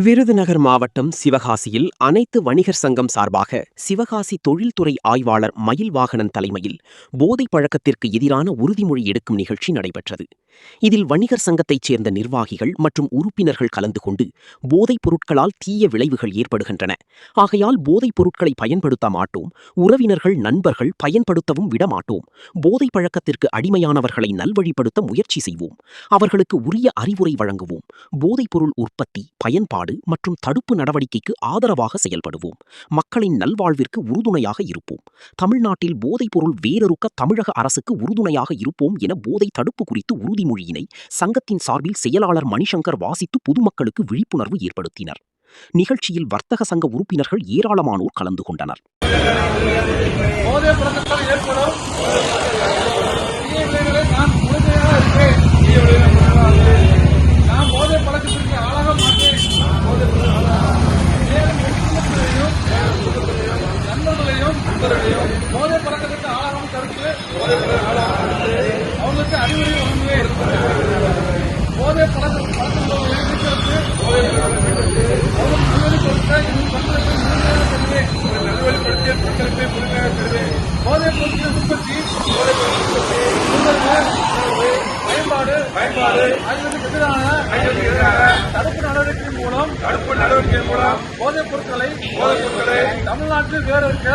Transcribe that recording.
விருதுநகர் மாவட்டம் சிவகாசியில் அனைத்து வணிகர் சங்கம் சார்பாக சிவகாசி தொழில்துறை ஆய்வாளர் மயில்வாகனன் தலைமையில் போதைப் பழக்கத்திற்கு எதிரான உறுதிமொழி எடுக்கும் நிகழ்ச்சி நடைபெற்றது. இதில் வணிகர் சங்கத்தைச் சேர்ந்த நிர்வாகிகள் மற்றும் உறுப்பினர்கள் கலந்து கொண்டு போதைப் பொருட்களால் தீய விளைவுகள் ஏற்படுகின்றன, ஆகையால் போதைப் பொருட்களை பயன்படுத்த மாட்டோம், உறவினர்கள் நண்பர்கள் பயன்படுத்தவும் விடமாட்டோம், போதைப் பழக்கத்திற்கு அடிமையானவர்களை நல்வழிப்படுத்த முயற்சி செய்வோம், அவர்களுக்கு உரிய அறிவுரை வழங்குவோம், போதைப் பொருள் உற்பத்தி பயன்பாடு மற்றும் தடுப்பு நடவடிக்கைக்கு ஆதரவாக செயல்படுவோம், மக்களின் நல்வாழ்விற்கு உறுதுணையாக இருப்போம், தமிழ்நாட்டில் போதைப் பொருள் வேரறுக்க தமிழக அரசுக்கு உறுதுணையாக இருப்போம் என போதை தடுப்பு குறித்து உறுதிமொழியினை சங்கத்தின் சார்பில் செயலாளர் மணிசங்கர் வாசித்து பொதுமக்களுக்கு விழிப்புணர்வு ஏற்படுத்தினர். நிகழ்ச்சியில் வர்த்தக சங்க உறுப்பினர்கள் ஏராளமானோர் கலந்து கொண்டனர். போதை பழக்கத்துக்கு ஆளாகவும் தடுத்து அவங்களுக்கு அறிவுரை வழங்குவேன். போதை பழக்கம் அவங்களுக்கு நல்வழிப்படுத்திய மக்களுக்கு முழுமையாக தருவேன். போதைப் பொருட்களின் உற்பத்தி பயன்பாடு ஆகியவற்றுக்கு எதிரான தடுப்பு நடவடிக்கையின் மூலம் போதைப் பொருட்களை தமிழ்நாட்டில் வேறு இருக்க